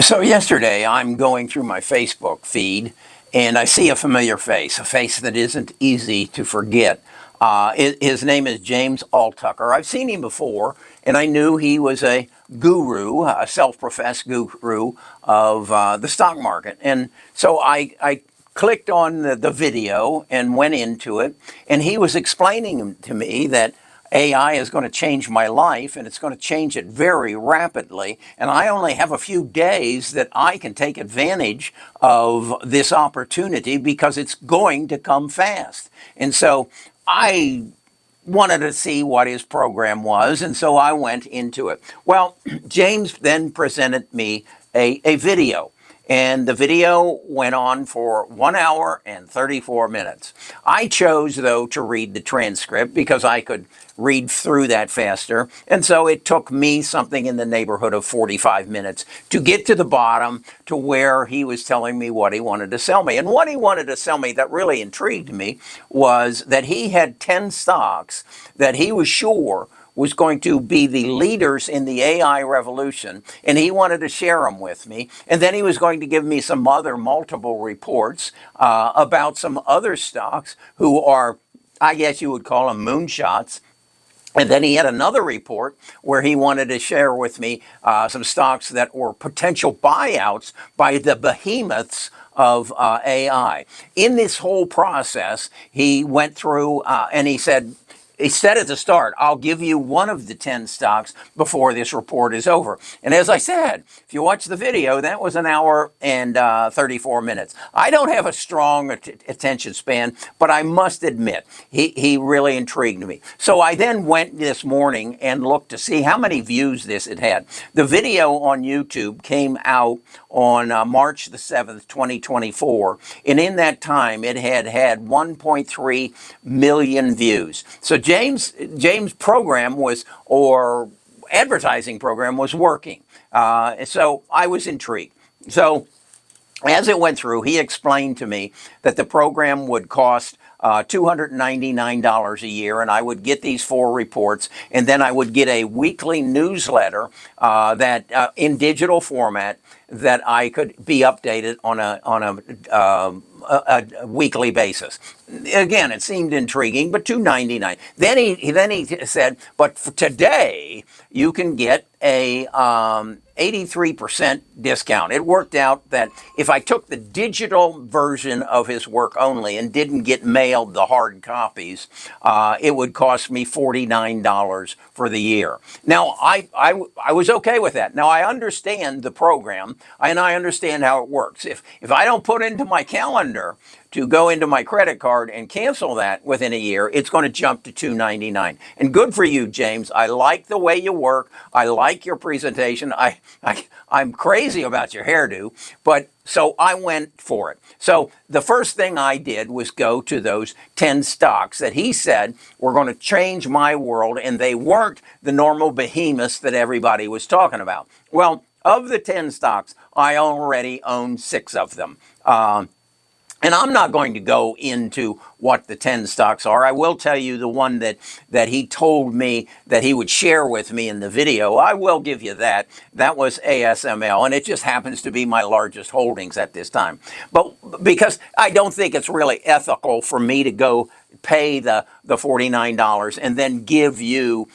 So yesterday, I'm going through my Facebook feed, and I see a familiar face, a face that isn't easy to forget. His name is James Altucher. I've seen him before, and I knew he was a guru, a self-professed guru of the stock market. And so I clicked on the video and went into it, and he was explaining to me that AI is going to change my life, and it's going to change it very rapidly. And I only have a few days that I can take advantage of this opportunity because it's going to come fast. And so I wanted to see what his program was, and so I went into it. Well, James then presented me a video. And the video went on for 1 hour and 34 minutes. I chose, though, to read the transcript because I could read through that faster. And so it took me something in the neighborhood of 45 minutes to get to the bottom to where he was telling me what he wanted to sell me. And what he wanted to sell me that really intrigued me was that he had 10 stocks that he was sure was going to be the leaders in the AI revolution, and he wanted to share them with me. And then he was going to give me some other multiple reports about some other stocks who are, I guess you would call them moonshots. And then he had another report where he wanted to share with me some stocks that were potential buyouts by the behemoths of AI. In this whole process, he went through and he said at the start, I'll give you one of the 10 stocks before this report is over. And as I said, if you watch the video, that was 1 hour and 34 minutes. I don't have a strong attention span, but I must admit, he really intrigued me. So I then went this morning and looked to see how many views this had had. The video on YouTube came out on March the 7th, 2024. And in that time, it had had 1.3 million views. So James' program was, or advertising program was working. So I was intrigued. So as it went through, he explained to me that the program would cost $299 a year, and I would get these 4 reports, and then I would get a weekly newsletter that in digital format that I could be updated on a weekly basis. Again, it seemed intriguing, but $299. Then he said, but for today you can get a 83% discount. It worked out that if I took the digital version of his work only and didn't get mailed the hard copies, it would cost me $49 for the year. Now, I was okay with that. Now, I understand the program, and I understand how it works. If I don't put into my calendar to go into my credit card and cancel that within a year, it's going to jump to $299. And good for you, James. I like the way you work. I like your presentation. I'm crazy about your hairdo, but so I went for it. So the first thing I did was go to those 10 stocks that he said were going to change my world, and they weren't the normal behemoths that everybody was talking about. Well, of the 10 stocks, I already own 6 of them. And I'm not going to go into what the 10 stocks are. I will tell you the one that he told me that he would share with me in the video. I will give you that. That was ASML, and it just happens to be my largest holdings at this time. But because I don't think it's really ethical for me to go pay the $49 and then give you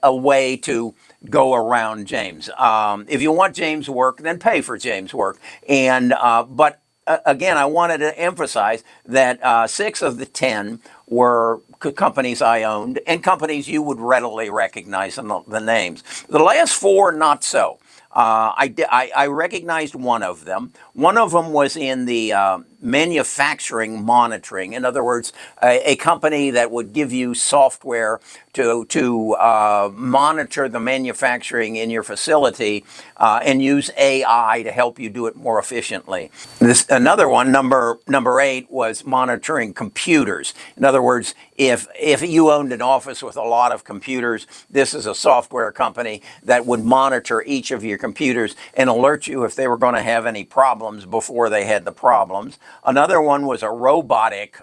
a way to go around James. If you want James' work, then pay for James' work. And but again, I wanted to emphasize that 6 of the 10 were companies I owned and companies you would readily recognize in the names. The last 4, not so. I recognized one of them. One of them was in the manufacturing monitoring. In other words, a company that would give you software to monitor the manufacturing in your facility and use AI to help you do it more efficiently. Another one, number 8, was monitoring computers. In other words, if you owned an office with a lot of computers, this is a software company that would monitor each of your computers and alert you if they were going to have any problems before they had the problems. Another one was a robotic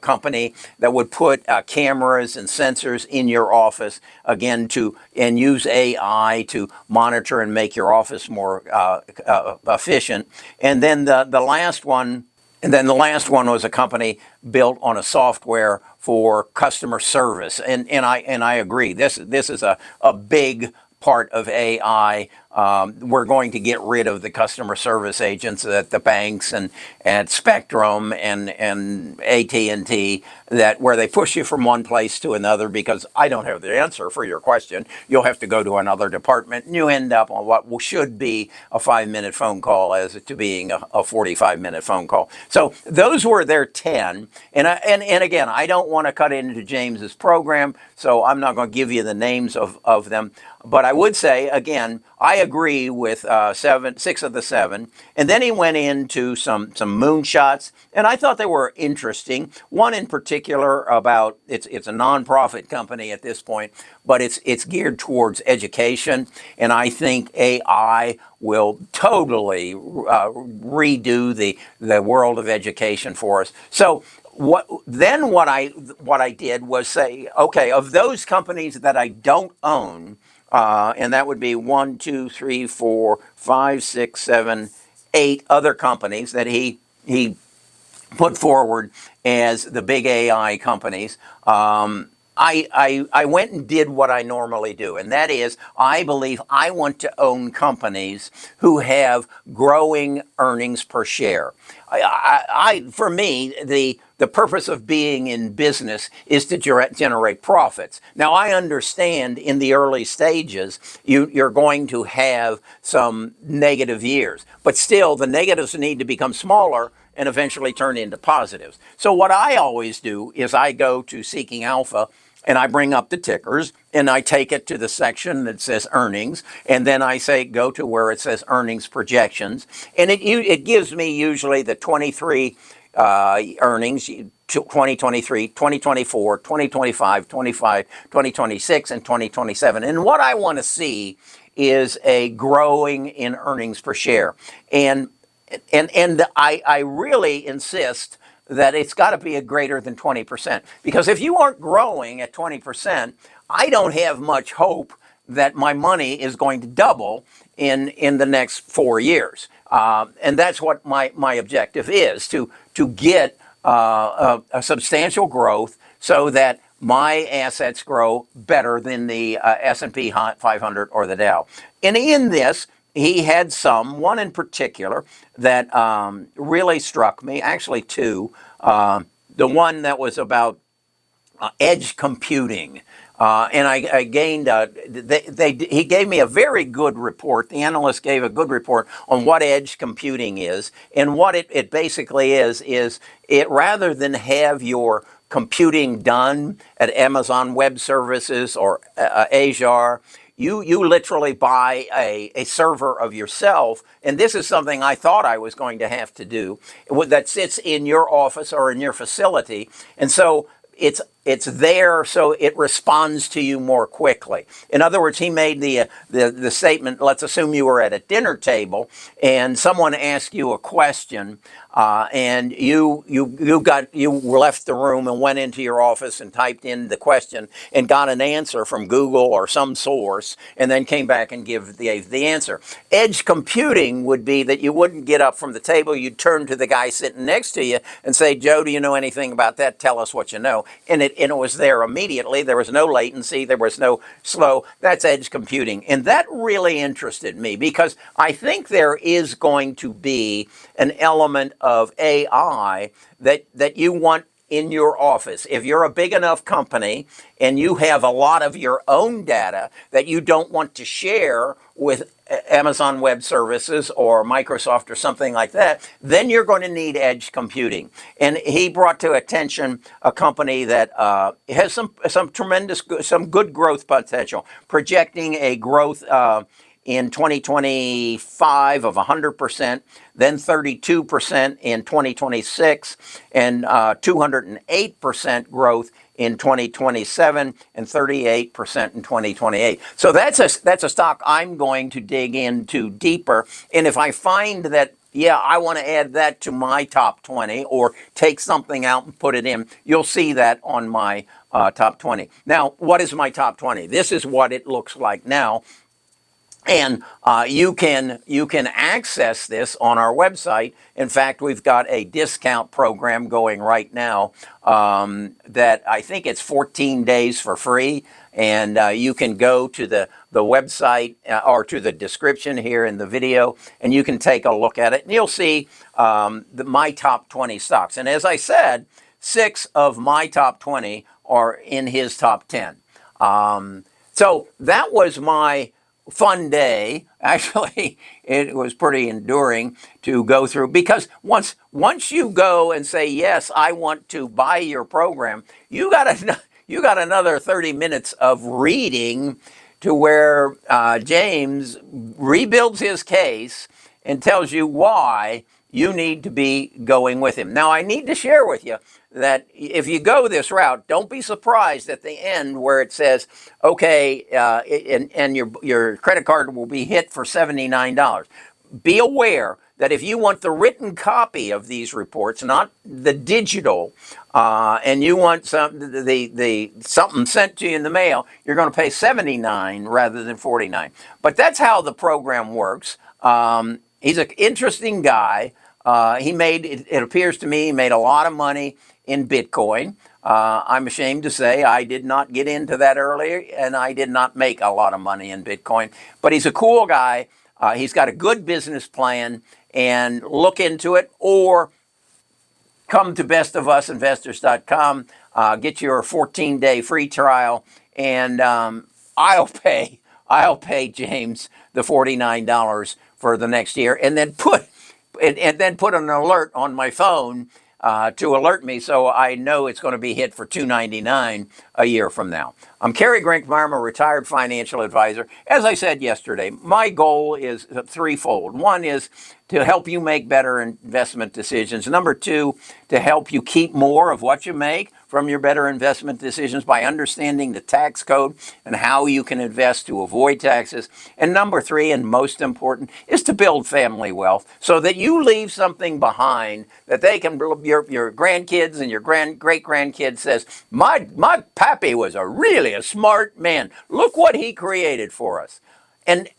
company that would put cameras and sensors in your office, again, and use AI to monitor and make your office more efficient. And then the last one. And then the last one was a company built on a software for customer service. And I agree. This is a big part of AI. We're going to get rid of the customer service agents at the banks and at Spectrum and AT&T, that where they push you from one place to another because I don't have the answer for your question. You'll have to go to another department, and you end up on what should be a 5-minute phone call as to being a 45-minute phone call. So those were their 10. And again, I don't want to cut into James's program, so I'm not going to give you the names of them. But I would say, again, I agree with 6 of the 7. And then he went into some moonshots, and I thought they were interesting. One in particular about, it's a nonprofit company at this point, but it's geared towards education. And I think AI will totally redo the world of education for us. So what I did was say, okay, of those companies that I don't own, and that would be 1, 2, 3, 4, 5, 6, 7, 8 other companies that he put forward as the big AI companies. I went and did what I normally do, and that is I believe I want to own companies who have growing earnings per share. For me, the purpose of being in business is to generate profits. Now, I understand in the early stages, you're going to have some negative years, but still the negatives need to become smaller and eventually turn into positives. So what I always do is I go to Seeking Alpha and I bring up the tickers and I take it to the section that says earnings, and then I say go to where it says earnings projections, and it gives me usually the 23 earnings, 2023, 2024, 2025, 2026, and 2027. And what I want to see is a growing in earnings per share. And I really insist that it's got to be a greater than 20%. Because if you aren't growing at 20%, I don't have much hope that my money is going to double in the next 4 years. And that's what my objective is, to get a substantial growth so that my assets grow better than the S&P 500 or the Dow. And in this, he had one in particular that really struck me, actually two. The one that was about edge computing. And I gained, he gave me a very good report. The analyst gave a good report on what edge computing is. And what it basically is it, rather than have your computing done at Amazon Web Services or Azure, you literally buy a server of yourself, and this is something I thought I was going to have to do, that sits in your office or in your facility, and so it's there, so it responds to you more quickly. In other words, he made the statement, let's assume you were at a dinner table and someone asked you a question, and you left the room and went into your office and typed in the question and got an answer from Google or some source, and then came back and gave the answer. Edge computing would be that you wouldn't get up from the table, you'd turn to the guy sitting next to you and say, Joe, do you know anything about that? Tell us what you know. And it was there immediately. There was no latency. There was no slow. That's edge computing. And that really interested me because I think there is going to be an element of AI that you want in your office. If you're a big enough company and you have a lot of your own data that you don't want to share with Amazon Web Services or Microsoft or something like that, then you're going to need edge computing. And he brought to attention a company that has some good growth potential, projecting a growth in 2025 of 100%, then 32% in 2026, and 208% growth in 2027, and 38% in 2028. So that's a stock I'm going to dig into deeper. And if I find that yeah, I want to add that to my top 20, or take something out and put it in, you'll see that on my top 20. Now, what is my top 20? This is what it looks like now. And you can access this on our website. In fact, we've got a discount program going right now that I think it's 14 days for free. And you can go to the website or to the description here in the video, and you can take a look at it. And you'll see my top 20 stocks. And as I said, 6 of my top 20 are in his top 10. So that was my fun day. Actually, it was pretty enduring to go through, because once you go and say, yes, I want to buy your program, you got another 30 minutes of reading to where James rebuilds his case and tells you why you need to be going with him. Now, I need to share with you that if you go this route, don't be surprised at the end where it says, okay, and your credit card will be hit for $79. Be aware that if you want the written copy of these reports, not the digital, and you want something sent to you in the mail, you're going to pay $79 rather than $49. But that's how the program works. He's an interesting guy. It appears to me, he made a lot of money in Bitcoin. I'm ashamed to say I did not get into that earlier, and I did not make a lot of money in Bitcoin. But he's a cool guy. He's got a good business plan, and look into it, or come to bestofusinvestors.com, get your 14-day free trial, and I'll pay James the $49 for the next year, and then put an alert on my phone to alert me, so I know it's going to be hit for $299 a year from now. I'm Kerry Grinkmeyer. I'm a retired financial advisor. As I said yesterday, my goal is threefold. One is to help you make better investment decisions. Number 2, to help you keep more of what you make from your better investment decisions by understanding the tax code and how you can invest to avoid taxes. And number 3, and most important, is to build family wealth so that you leave something behind that they can, your grandkids and your great-grandkids says, my pappy was a smart man. Look what he created for us. And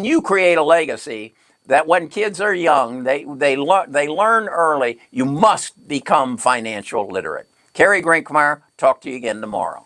you create a legacy that when kids are young, they learn early. You must become financial literate. Kerry Grinkmeyer, talk to you again tomorrow.